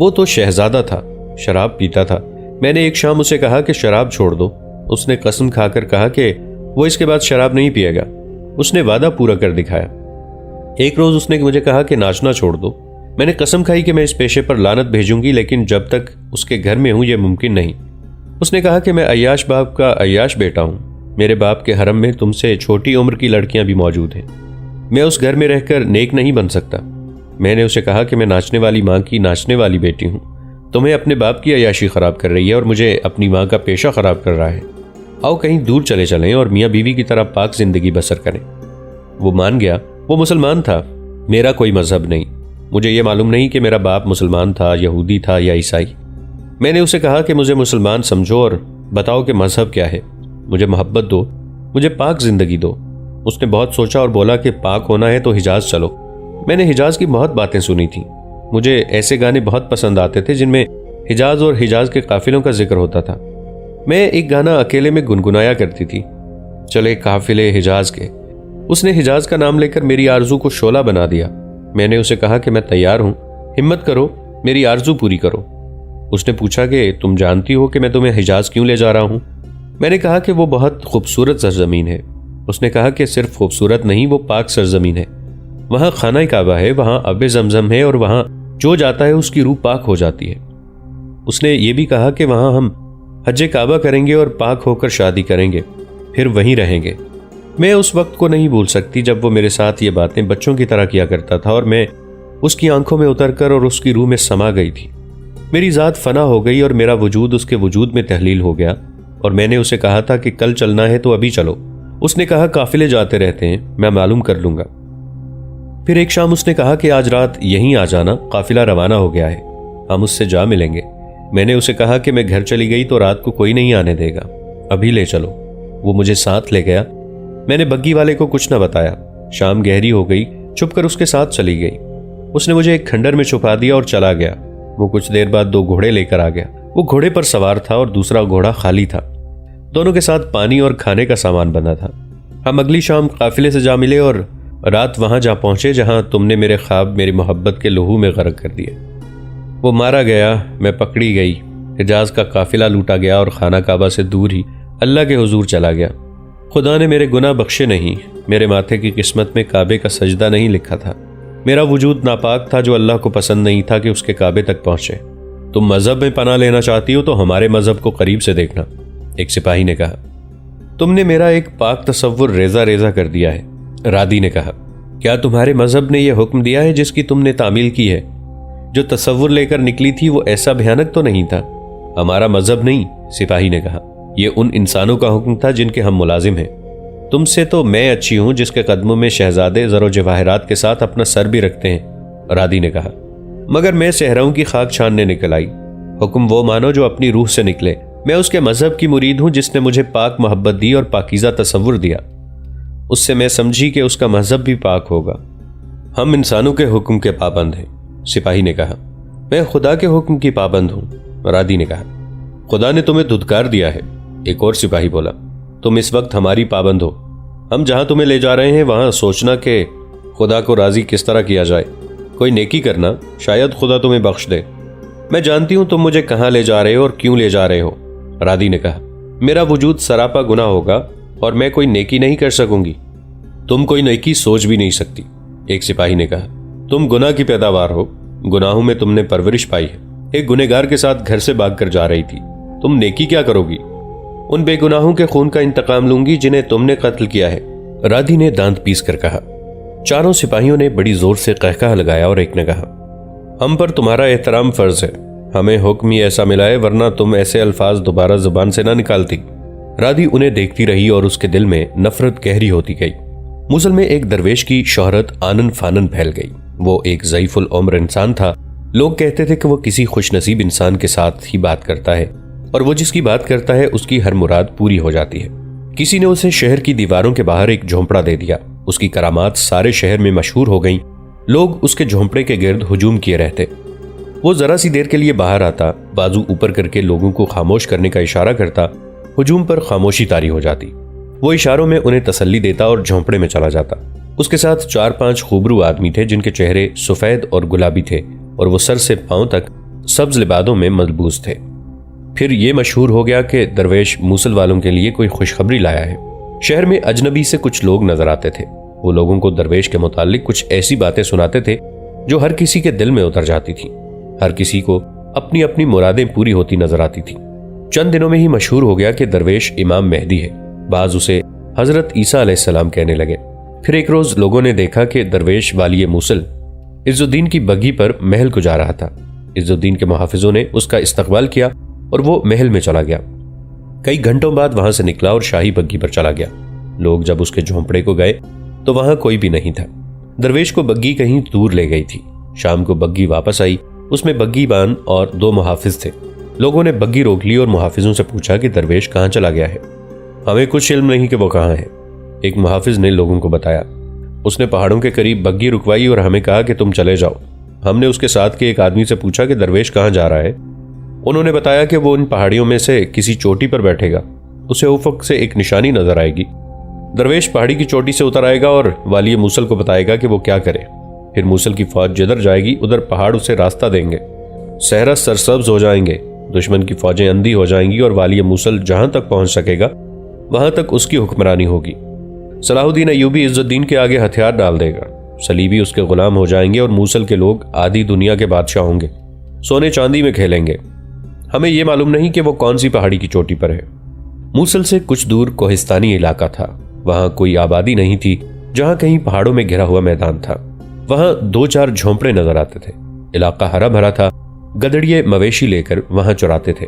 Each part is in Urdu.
وہ تو شہزادہ تھا، شراب پیتا تھا۔ میں نے ایک شام اسے کہا کہ شراب چھوڑ دو۔ اس نے قسم کھا کر کہا کہ وہ اس کے بعد شراب نہیں پیے گا۔ اس نے وعدہ پورا کر دکھایا۔ ایک روز اس نے مجھے کہا کہ ناچنا چھوڑ دو۔ میں نے قسم کھائی کہ میں اس پیشے پر لعنت بھیجوں گی، لیکن جب تک اس کے گھر میں ہوں یہ ممکن نہیں۔ اس نے کہا کہ میں عیاش باپ کا عیاش بیٹا ہوں، میرے باپ کے حرم میں تم سے چھوٹی عمر کی لڑکیاں بھی موجود ہیں، میں اس گھر میں رہ کر نیک نہیں بن سکتا۔ میں نے اسے کہا کہ میں ناچنے والی ماں کی ناچنے والی بیٹی ہوں، تمہیں اپنے باپ کی عیاشی خراب کر رہی ہے اور مجھے اپنی ماں کا پیشہ خراب کر رہا ہے۔ آؤ کہیں دور چلے چلیں اور میاں بیوی کی طرح پاک زندگی بسر کریں۔ وہ مان گیا۔ وہ مسلمان تھا، میرا کوئی مذہب نہیں۔ مجھے یہ معلوم نہیں کہ میرا باپ مسلمان تھا، یہودی تھا یا عیسائی۔ میں نے اسے کہا کہ مجھے مسلمان سمجھو اور بتاؤ کہ مذہب کیا ہے، مجھے محبت دو، مجھے پاک زندگی دو۔ اس نے بہت سوچا اور بولا کہ پاک ہونا ہے تو حجاز چلو۔ میں نے حجاز کی بہت باتیں سنی تھیں، مجھے ایسے گانے بہت پسند آتے تھے جن میں حجاز اور حجاز کے قافلوں کا ذکر ہوتا تھا۔ میں ایک گانا اکیلے میں گنگنایا کرتی تھی، چلے قافلے حجاز کے۔ اس نے حجاز کا نام لے کر میری آرزو کو شعلہ بنا دیا۔ میں نے اسے کہا کہ میں تیار ہوں، ہمت کرو، میری آرزو پوری کرو۔ اس نے پوچھا کہ تم جانتی ہو کہ میں تمہیں حجاز کیوں لے جا رہا ہوں؟ میں نے کہا کہ وہ بہت خوبصورت سرزمین ہے۔ اس نے کہا کہ صرف خوبصورت نہیں، وہ پاک سرزمین ہے، وہاں خانہ کعبہ ہے، وہاں آب زمزم ہے اور وہاں جو جاتا ہے اس کی روح پاک ہو جاتی ہے۔ اس نے یہ بھی کہا کہ وہاں ہم حج کعبہ کریں گے اور پاک ہو کر شادی کریں گے، پھر وہیں رہیں گے۔ میں اس وقت کو نہیں بھول سکتی جب وہ میرے ساتھ یہ باتیں بچوں کی طرح کیا کرتا تھا اور میں اس کی آنکھوں میں اتر کر اور اس کی روح میں سما گئی تھی۔ میری ذات فنا ہو گئی اور میرا وجود اس کے وجود میں تحلیل ہو گیا، اور میں نے اسے کہا تھا کہ کل چلنا ہے تو ابھی چلو۔ اس نے کہا قافلے جاتے رہتے ہیں، میں معلوم کر لوں گا۔ پھر ایک شام اس نے کہا کہ آج رات یہیں آ جانا، قافلہ روانہ ہو گیا ہے، ہم اس سے جا ملیں گے۔ میں نے اسے کہا کہ میں گھر چلی گئی تو رات کو کوئی نہیں آنے دے گا، ابھی لے چلو۔ وہ مجھے ساتھ لے گیا۔ میں نے بگی والے کو کچھ نہ بتایا۔ شام گہری ہو گئی، چھپ کر اس کے ساتھ چلی گئی۔ اس نے مجھے ایک کھنڈر میں چھپا دیا اور چلا گیا۔ وہ کچھ دیر بعد 2 گھوڑے لے کر آ گیا۔ وہ گھوڑے پر سوار تھا اور دوسرا گھوڑا خالی تھا، دونوں کے ساتھ پانی اور کھانے کا سامان بنا تھا۔ ہم اگلی شام قافلے سے جا ملے اور رات وہاں جا پہنچے جہاں تم نے میرے خواب میری محبت کے لہو میں غرق کر دیے۔ وہ مارا گیا، میں پکڑی گئی، حجاز کا قافلہ لوٹا گیا اور خانہ کعبہ سے دور ہی اللہ کے حضور چلا گیا۔ خدا نے میرے گناہ بخشے نہیں، میرے ماتھے کی قسمت میں کعبے کا سجدہ نہیں لکھا تھا۔ میرا وجود ناپاک تھا جو اللہ کو پسند نہیں تھا کہ اس کے کعبے تک پہنچے۔ تم مذہب میں پناہ لینا چاہتی ہو تو ہمارے مذہب کو قریب سے دیکھنا، ایک سپاہی نے کہا۔ تم نے میرا ایک پاک تصور ریزہ ریزہ کر دیا ہے، رادی نے کہا۔ کیا تمہارے مذہب نے یہ حکم دیا ہے جس کی تم نے تعمیل کی ہے؟ جو تصور لے کر نکلی تھی وہ ایسا بھیانک تو نہیں تھا۔ ہمارا مذہب نہیں، سپاہی نے کہا، یہ ان انسانوں کا حکم تھا جن کے ہم ملازم ہیں۔ تم سے تو میں اچھی ہوں جس کے قدموں میں شہزادے زر و جواہرات کے ساتھ اپنا سر بھی رکھتے ہیں، رادی نے کہا۔ مگر میں صحراؤں کی خاک چھاننے نکل آئی۔ حکم وہ مانو جو اپنی روح سے نکلے۔ میں اس کے مذہب کی مرید ہوں جس نے مجھے پاک محبت دی اور پاکیزہ تصور دیا۔ اس سے میں سمجھی کہ اس کا مذہب بھی پاک ہوگا۔ ہم انسانوں کے حکم کے پابند ہیں، سپاہی نے کہا۔ میں خدا کے حکم کی پابند ہوں، رادی نے کہا۔ خدا نے تمہیں دھتکار دیا ہے، ایک اور سپاہی بولا۔ تم اس وقت ہماری پابند ہو۔ ہم جہاں تمہیں لے جا رہے ہیں وہاں سوچنا کہ خدا کو راضی کس طرح کیا جائے، کوئی نیکی کرنا، شاید خدا تمہیں بخش دے۔ میں جانتی ہوں تم مجھے کہاں لے جا رہے ہو اور کیوں لے جا رہے ہو، رادی نے کہا۔ میرا وجود سراپا گناہ ہوگا اور میں کوئی نیکی نہیں کر سکوں گی۔ تم کوئی نیکی سوچ بھی نہیں سکتی، ایک سپاہی نے کہا۔ تم گناہ کی پیداوار ہو، گناہوں میں تم نے پرورش پائی ہے۔ ایک گنہگار کے ساتھ گھر سے بھاگ کر جا رہی تھی، تم نیکی کیا کرو گی؟ ان بے گناہوں کے خون کا انتقام لوں گی جنہیں تم نے قتل کیا ہے، رادی نے دانت پیس کر کہا۔ چاروں سپاہیوں نے بڑی زور سے قہقہ لگایا اور ایک نے کہا، ہم پر تمہارا احترام فرض ہے، ہمیں حکم ہی ایسا ملا ہے ورنہ تم ایسے الفاظ دوبارہ زبان سے نہ نکالتی۔ رادی انہیں دیکھتی رہی اور اس کے دل میں نفرت گہری ہوتی گئی۔ موصل میں ایک درویش کی شہرت آنن فانن پھیل گئی۔ وہ ایک ضعیف العمر انسان تھا۔ لوگ کہتے تھے کہ وہ کسی خوش نصیب انسان کے ساتھ ہی بات کرتا ہے اور وہ جس کی بات کرتا ہے اس کی ہر مراد پوری ہو جاتی ہے۔ کسی نے اسے شہر کی دیواروں کے باہر ایک جھونپڑا دے دیا۔ اس کی کرامات سارے شہر میں مشہور ہو گئیں۔ لوگ اس کے جھونپڑے کے گرد ہجوم کیے رہتے۔ وہ ذرا سی دیر کے لیے باہر آتا، بازو اوپر کر کے لوگوں کو خاموش کرنے کا اشارہ کرتا، ہجوم پر خاموشی طاری ہو جاتی۔ وہ اشاروں میں انہیں تسلی دیتا اور جھونپڑے میں چلا جاتا۔ اس کے ساتھ 4-5 خوبرو آدمی تھے جن کے چہرے سفید اور گلابی تھے اور وہ سر سے پاؤں تک سبز لبادوں میں ملبوس تھے۔ پھر یہ مشہور ہو گیا کہ درویش موصل والوں کے لیے کوئی خوشخبری لایا ہے۔ شہر میں اجنبی سے کچھ لوگ نظر آتے تھے۔ وہ لوگوں کو درویش کے متعلق کچھ ایسی باتیں سناتے تھے جو ہر کسی کے دل میں اتر جاتی تھی۔ ہر کسی کو اپنی اپنی مرادیں پوری ہوتی نظر آتی تھی۔ چند دنوں میں ہی مشہور ہو گیا کہ درویش امام مہدی ہے۔ بعض اسے حضرت عیسیٰ علیہ السلام کہنے لگے۔ پھر ایک روز لوگوں نے دیکھا کہ درویش والی موصل عز الدین کی بگھی پر محل کو جا رہا تھا۔ عز الدین کے محافظوں نے اس کا استقبال کیا اور وہ محل میں چلا گیا۔ کئی گھنٹوں بعد وہاں سے نکلا اور شاہی بگھی پر چلا گیا۔ لوگ جب اس کے جھونپڑے کو گئے تو وہاں کوئی بھی نہیں تھا۔ درویش کو بگھی کہیں دور لے گئی تھی۔ شام کو بگھی واپس آئی، اس میں بگھی بان اور 2 محافظ تھے۔ لوگوں نے بگھی روک لی اور محافظوں سے پوچھا کہ درویش کہاں چلا گیا ہے؟ ہمیں کچھ علم نہیں کہ وہ کہاں ہے، ایک محافظ نے لوگوں کو بتایا۔ اس نے پہاڑوں کے قریب بگھی رکوائی اور ہمیں کہا کہ تم چلے جاؤ۔ ہم نے اس کے ساتھ کے ایک آدمی سے پوچھا کہ درویش کہاں جا رہا ہے؟ انہوں نے بتایا کہ وہ ان پہاڑیوں میں سے کسی چوٹی پر بیٹھے گا، اسے افق سے ایک نشانی نظر آئے گی۔ درویش پہاڑی کی چوٹی سے اتر آئے گا اور والی موصل کو بتائے گا کہ وہ کیا کرے۔ پھر موصل کی فوج جدھر جائے گی ادھر پہاڑ اسے راستہ دیں گے۔ صحرا سرسبز ہو جائیں گے، دشمن کی فوجیں اندھی ہو جائیں گی اور والی موصل جہاں تک پہنچ سکے گا وہاں تک اس کی حکمرانی ہوگی۔ صلاح الدین ایوبی عز الدین کے آگے ہتھیار ڈال دے گا، صلیبی اس کے غلام ہو جائیں گے اور موصل کے لوگ آدھی دنیا کے بادشاہ ہوں گے، سونے چاندی میں کھیلیں گے۔ ہمیں یہ معلوم نہیں کہ وہ کون سی پہاڑی کی چوٹی پر ہے۔ موصل سے کچھ دور کوہستانی علاقہ تھا، وہاں کوئی آبادی نہیں تھی، جہاں کہیں پہاڑوں میں گھرا ہوا میدان تھا۔ وہاں 2-4 جھونپڑے نظر آتے تھے۔ علاقہ ہرا بھرا تھا، گدڑیے مویشی لے کر وہاں چراتے تھے۔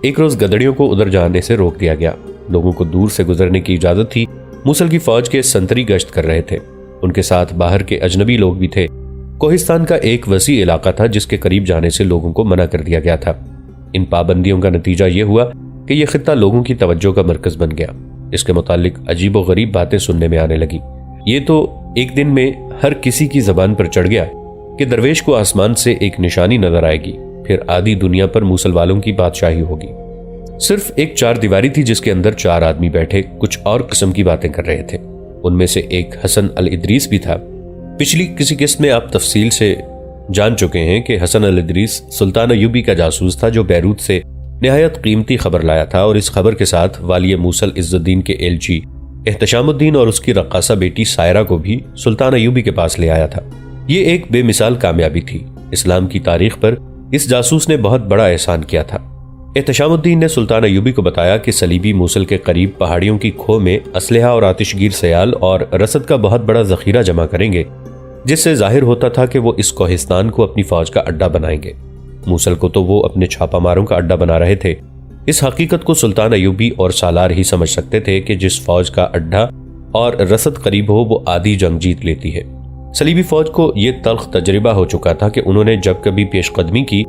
ایک روز گدڑیوں کو ادھر جانے سے روک دیا گیا، لوگوں کو دور سے گزرنے کی اجازت تھی۔ موصل کی فوج کے سنتری گشت کر رہے تھے، ان کے ساتھ باہر کے اجنبی لوگ بھی تھے۔ کوہستان کا ایک وسیع علاقہ تھا جس کے قریب جانے سے لوگوں کو منع کر دیا گیا تھا۔ ان پابندیوں کا نتیجہ یہ ہوا کہ یہ خطہ لوگوں کی توجہ کا مرکز بن گیا۔ اس کے متعلق عجیب و غریب باتیں سننے میں آنے لگی۔ یہ تو ایک دن میں ہر کسی کی زبان پر چڑھ گیا کہ درویش کو آسمان سے ایک نشانی نظر آئے گی، پھر آدھی دنیا پر موصل والوں کی بادشاہی ہوگی۔ صرف ایک 4 دیواری تھی جس کے اندر 4 آدمی بیٹھے کچھ اور قسم کی باتیں کر رہے تھے۔ ان میں سے ایک حسن الادریس بھی تھا۔ پچھلی کسی قسط میں آپ تفصیل سے جان چکے ہیں کہ حسن الادریس سلطان ایوبی کا جاسوس تھا جو بیروت سے نہایت قیمتی خبر لایا تھا اور اس خبر کے ساتھ والی موصل عز الدین کے ایلچی احتشام الدین اور اس کی رقاصہ بیٹی سائرہ کو بھی سلطان ایوبی کے پاس لے آیا تھا۔ یہ ایک بے مثال کامیابی تھی۔ اسلام کی تاریخ پر اس جاسوس نے بہت بڑا احسان کیا تھا۔ احتشام الدین نے سلطان ایوبی کو بتایا کہ صلیبی موصل کے قریب پہاڑیوں کی کھو میں اسلحہ اور آتش گیر سیال اور رسد کا بہت بڑا ذخیرہ جمع کریں گے، جس سے ظاہر ہوتا تھا کہ وہ اس کوہستان کو اپنی فوج کا اڈا بنائیں گے۔ موصل کو تو وہ اپنے چھاپا ماروں کا اڈا بنا رہے تھے۔ اس حقیقت کو سلطان ایوبی اور سالار ہی سمجھ سکتے تھے کہ جس فوج کا اڈا اور رسد قریب ہو وہ آدھی جنگ جیت لیتی ہے۔ صلیبی فوج کو یہ تلخ تجربہ ہو چکا تھا کہ انہوں نے جب کبھی پیش قدمی کی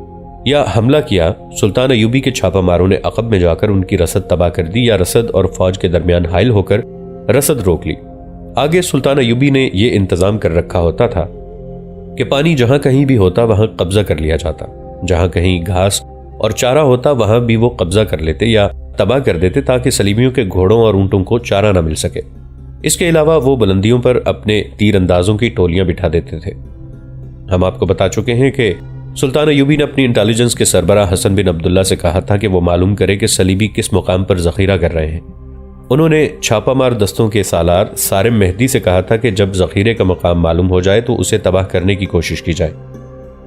یا حملہ کیا، سلطان ایوبی کے چھاپا ماروں نے عقب میں جا کر ان کی رسد تباہ کر دی یا رسد اور فوج کے درمیان حائل ہو کر رسد روک لی۔ آگے سلطان ایوبی نے یہ انتظام کر رکھا ہوتا تھا کہ پانی جہاں کہیں بھی ہوتا وہاں قبضہ کر لیا جاتا، جہاں کہیں گھاس اور چارہ ہوتا وہاں بھی وہ قبضہ کر لیتے یا تباہ کر دیتے تاکہ صلیبیوں کے گھوڑوں اور اونٹوں کو چارہ نہ مل سکے۔ اس کے علاوہ وہ بلندیوں پر اپنے تیر اندازوں کی ٹولیاں بٹھا دیتے تھے۔ ہم آپ کو بتا چکے ہیں کہ سلطان ایوبی نے اپنی انٹیلیجنس کے سربراہ حسن بن عبداللہ سے کہا تھا کہ وہ معلوم کرے کہ صلیبی کس مقام پر ذخیرہ کر رہے ہیں۔ انہوں نے چھاپا مار دستوں کے سالار سارم مہدی سے کہا تھا کہ جب ذخیرے کا مقام معلوم ہو جائے تو اسے تباہ کرنے کی کوشش کی جائے۔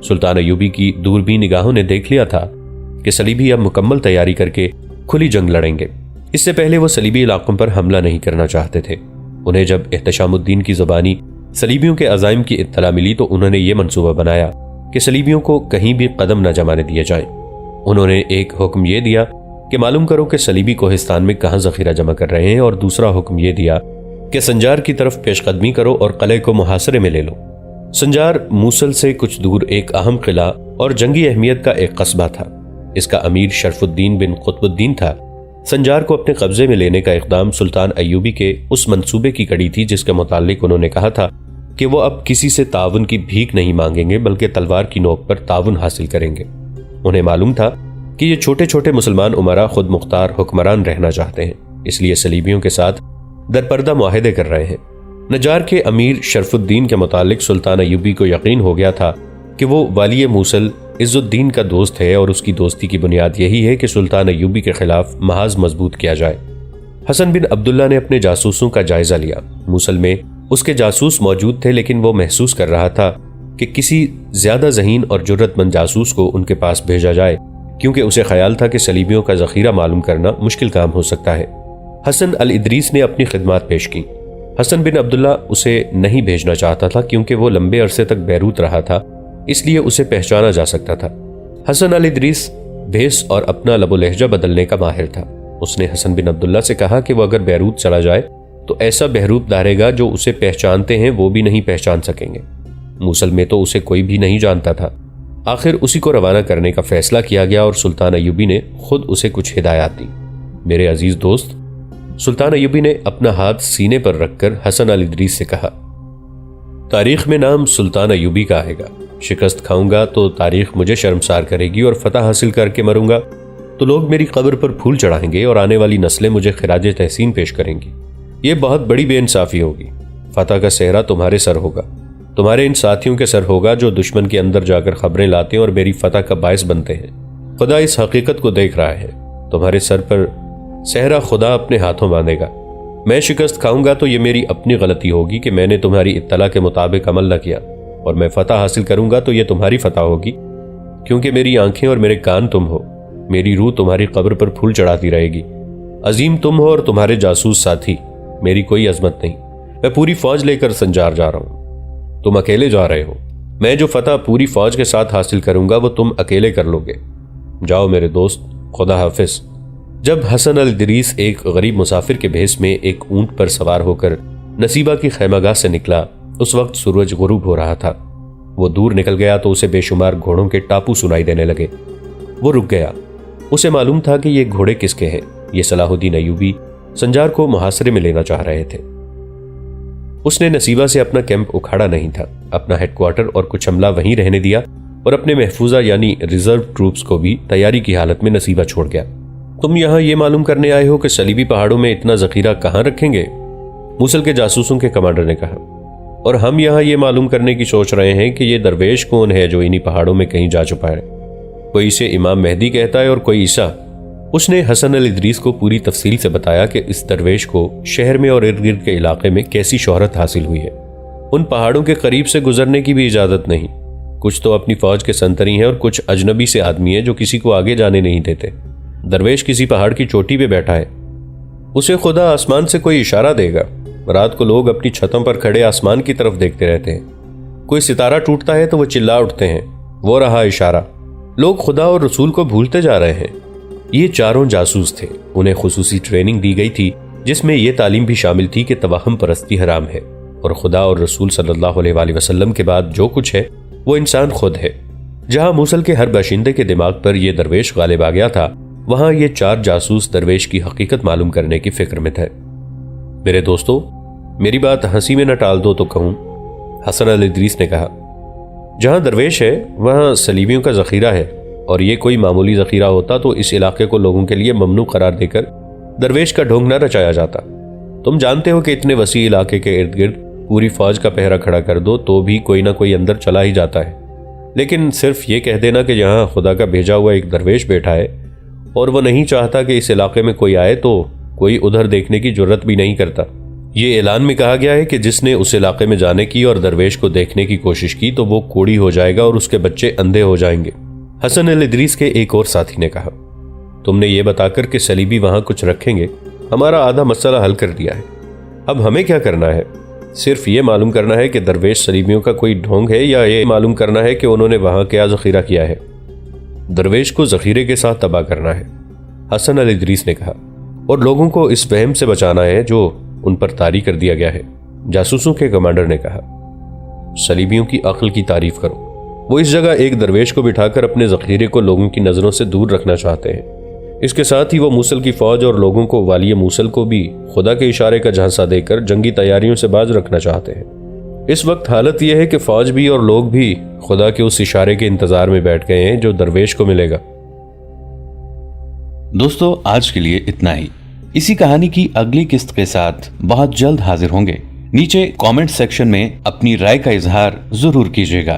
سلطان ایوبی کی دوربین نگاہوں نے دیکھ لیا تھا کہ صلیبی اب مکمل تیاری کر کے کھلی جنگ لڑیں گے۔ اس سے پہلے وہ صلیبی علاقوں پر حملہ نہیں کرنا چاہتے تھے۔ انہیں جب احتشام الدین کی زبانی صلیبیوں کے عزائم کی اطلاع ملی تو انہوں نے یہ منصوبہ بنایا کہ صلیبیوں کو کہیں بھی قدم نہ جمانے دیے جائیں۔ انہوں نے ایک حکم یہ دیا کہ معلوم کرو کہ صلیبی کوہستان میں کہاں ذخیرہ جمع کر رہے ہیں، اور دوسرا حکم یہ دیا کہ سنجار کی طرف پیش قدمی کرو اور قلعے کو محاصرے میں لے لو۔ سنجار موصل سے کچھ دور ایک اہم قلعہ اور جنگی اہمیت کا ایک قصبہ تھا۔ اس کا امیر شرف الدین بن قطب الدین تھا۔ سنجار کو اپنے قبضے میں لینے کا اقدام سلطان ایوبی کے اس منصوبے کی کڑی تھی جس کے متعلق انہوں نے کہا تھا کہ وہ اب کسی سے تعاون کی بھیک نہیں مانگیں گے بلکہ تلوار کی نوک پر تعاون حاصل کریں گے۔ انہیں معلوم تھا کہ یہ چھوٹے چھوٹے مسلمان امراء خود مختار حکمران رہنا چاہتے ہیں، اس لیے صلیبیوں کے ساتھ درپردہ معاہدے کر رہے ہیں۔ نجار کے امیر شرف الدین کے متعلق سلطان ایوبی کو یقین ہو گیا تھا کہ وہ والی موصل عز الدین کا دوست ہے اور اس کی دوستی کی بنیاد یہی ہے کہ سلطان ایوبی کے خلاف محاذ مضبوط کیا جائے۔ حسن بن عبداللہ نے اپنے جاسوسوں کا جائزہ لیا۔ موصل میں اس کے جاسوس موجود تھے، لیکن وہ محسوس کر رہا تھا کہ کسی زیادہ ذہین اور جرت مند جاسوس کو ان کے پاس بھیجا جائے، کیونکہ اسے خیال تھا کہ صلیبیوں کا ذخیرہ معلوم کرنا مشکل کام ہو سکتا ہے۔ حسن الادریس نے اپنی خدمات پیش کی۔ حسن بن عبداللہ اسے نہیں بھیجنا چاہتا تھا، کیونکہ وہ لمبے عرصے تک بیروت رہا تھا، اس لیے اسے پہچانا جا سکتا تھا۔ حسن الادریس بھیس اور اپنا لب و لہجہ بدلنے کا ماہر تھا۔ اس نے حسن بن عبداللہ سے کہا کہ وہ اگر بیروت چلا جائے تو ایسا بہروپ دھارے گا جو اسے پہچانتے ہیں وہ بھی نہیں پہچان سکیں گے۔ موصل میں تو اسے کوئی بھی نہیں جانتا تھا۔ آخر اسی کو روانہ کرنے کا فیصلہ کیا گیا اور سلطان ایوبی نے خود اسے کچھ ہدایات دی۔ میرے عزیز دوست، سلطان ایوبی نے اپنا ہاتھ سینے پر رکھ کر حسن الادریس سے کہا، تاریخ میں نام سلطان ایوبی کا آئے گا۔ شکست کھاؤں گا تو تاریخ مجھے شرمسار کرے گی، اور فتح حاصل کر کے مروں گا تو لوگ میری قبر پر پھول چڑھائیں گے اور آنے والی نسلیں مجھے خراج تحسین پیش کریں گی۔ یہ بہت بڑی بے انصافی ہوگی۔ فتح کا صحرا تمہارے سر ہوگا، تمہارے ان ساتھیوں کے سر ہوگا جو دشمن کے اندر جا کر خبریں لاتے ہیں اور میری فتح کا باعث بنتے ہیں۔ خدا اس حقیقت کو دیکھ رہا ہے، تمہارے سر پر صحرا خدا اپنے ہاتھوں باندھے گا۔ میں شکست کھاؤں گا تو یہ میری اپنی غلطی ہوگی کہ میں نے تمہاری اطلاع کے مطابق عمل نہ کیا، اور میں فتح حاصل کروں گا تو یہ تمہاری فتح ہوگی، کیونکہ میری آنکھیں اور میرے کان تم ہو۔ میری روح تمہاری قبر پر پھول چڑھاتی رہے گی۔ عظیم تم ہو اور تمہارے جاسوس ساتھی، میری کوئی عظمت نہیں۔ میں پوری فوج لے کر سنجار جا رہا ہوں، تم اکیلے جا رہے ہو۔ میں جو فتح پوری فوج کے ساتھ حاصل کروں گا وہ تم اکیلے کر لو گے۔ جاؤ میرے دوست، خدا حافظ۔ جب حسن الادریس ایک غریب مسافر کے بھیس میں ایک اونٹ پر سوار ہو کر نصیبہ کی خیمہ گاہ سے نکلا، اس وقت سورج غروب ہو رہا تھا۔ وہ دور نکل گیا تو اسے بے شمار گھوڑوں کے ٹاپو سنائی دینے لگے۔ وہ رک گیا۔ اسے معلوم تھا کہ یہ گھوڑے کس کے ہیں۔ یہ صلاح الدین ایوبی سنجار کو محاصرے میں لینا چاہ رہے تھے۔ اس نے نصیبہ سے اپنا کیمپ اکھاڑا نہیں تھا، اپنا ہیڈ کوارٹر اور کچھ عملہ وہیں رہنے دیا، اور اپنے محفوظہ یعنی ریزرو ٹروپس کو بھی تیاری کی حالت میں نصیبہ چھوڑ گیا۔ تم یہاں یہ معلوم کرنے آئے ہو کہ صلیبی پہاڑوں میں اتنا ذخیرہ کہاں رکھیں گے؟ موصل کے جاسوسوں کے کمانڈر نے کہا۔ اور ہم یہاں یہ معلوم کرنے کی سوچ رہے ہیں کہ یہ درویش کون ہے جو انہی پہاڑوں میں کہیں جا چھپا ہے۔ کوئی اسے امام مہدی کہتا ہے اور کوئی عیسیٰ۔ اس نے حسن الادریس کو پوری تفصیل سے بتایا کہ اس درویش کو شہر میں اور ارد گرد کے علاقے میں کیسی شہرت حاصل ہوئی ہے۔ ان پہاڑوں کے قریب سے گزرنے کی بھی اجازت نہیں۔ کچھ تو اپنی فوج کے سنتری ہیں اور کچھ اجنبی سے آدمی ہیں جو کسی کو آگے جانے نہیں دیتے۔ درویش کسی پہاڑ کی چوٹی پہ بیٹھا ہے، اسے خدا آسمان سے کوئی اشارہ دے گا۔ رات کو لوگ اپنی چھتوں پر کھڑے آسمان کی طرف دیکھتے رہتے ہیں، کوئی ستارہ ٹوٹتا ہے تو وہ چلا اٹھتے ہیں، وہ رہا اشارہ۔ لوگ خدا اور رسول کو بھولتے جا رہے ہیں۔ یہ چاروں جاسوس تھے، انہیں خصوصی ٹریننگ دی گئی تھی جس میں یہ تعلیم بھی شامل تھی کہ توہم پرستی حرام ہے، اور خدا اور رسول صلی اللہ علیہ وآلہ وسلم کے بعد جو کچھ ہے وہ انسان خود ہے۔ جہاں موصل کے ہر باشندے کے دماغ پر یہ درویش غالب آ گیا تھا، وہاں یہ چار جاسوس درویش کی حقیقت معلوم کرنے کی فکر میں تھے۔ میرے دوستو، میری بات ہنسی میں نہ ٹال دو تو کہوں، حسن الادریس نے کہا۔ جہاں درویش ہے وہاں صلیبیوں کا ذخیرہ ہے، اور یہ کوئی معمولی ذخیرہ ہوتا تو اس علاقے کو لوگوں کے لیے ممنوع قرار دے کر درویش کا ڈھونگ نہ رچایا جاتا۔ تم جانتے ہو کہ اتنے وسیع علاقے کے ارد گرد پوری فوج کا پہرا کھڑا کر دو تو بھی کوئی نہ کوئی اندر چلا ہی جاتا ہے، لیکن صرف یہ کہہ دینا کہ یہاں خدا کا بھیجا ہوا ایک درویش بیٹھا ہے اور وہ نہیں چاہتا کہ اس علاقے میں کوئی آئے تو کوئی ادھر دیکھنے کی جرت بھی نہیں کرتا۔ یہ اعلان میں کہا گیا ہے کہ جس نے اس علاقے میں جانے کی اور درویش کو دیکھنے کی کوشش کی تو وہ کوڑی ہو جائے گا اور اس کے بچے اندھے ہو جائیں گے۔ حسن الادریس کے ایک اور ساتھی نے کہا، تم نے یہ بتا کر کہ صلیبی وہاں کچھ رکھیں گے ہمارا آدھا مسئلہ حل کر دیا ہے۔ اب ہمیں کیا کرنا ہے؟ صرف یہ معلوم کرنا ہے کہ درویش صلیبیوں کا کوئی ڈھونگ ہے، یا یہ معلوم کرنا ہے کہ انہوں نے وہاں کیا ذخیرہ کیا ہے۔ درویش کو ذخیرے کے ساتھ تباہ کرنا ہے، حسن الادریس نے کہا، اور لوگوں کو اس وہم سے بچانا ہے جو ان پر طاری کر دیا گیا ہے۔ جاسوسوں کے کمانڈر نے کہا، صلیبیوں کی عقل کی تعریف کرو، وہ اس جگہ ایک درویش کو بٹھا کر اپنے ذخیرے کو لوگوں کی نظروں سے دور رکھنا چاہتے ہیں۔ اس کے ساتھ ہی وہ موصل کی فوج اور لوگوں کو والی موصل کو بھی خدا کے اشارے کا جھانسا دے کر جنگی تیاریوں سے باز رکھنا چاہتے ہیں۔ اس وقت حالت یہ ہے کہ فوج بھی اور لوگ بھی خدا کے اس اشارے کے انتظار میں بیٹھ گئے ہیں جو درویش کو ملے گا۔ دوستو، آج کے لیے اتنا ہی۔ اسی کہانی کی اگلی قسط کے ساتھ بہت جلد حاضر ہوں گے۔ نیچے کامنٹ سیکشن میں اپنی رائے کا اظہار ضرور کیجیے گا۔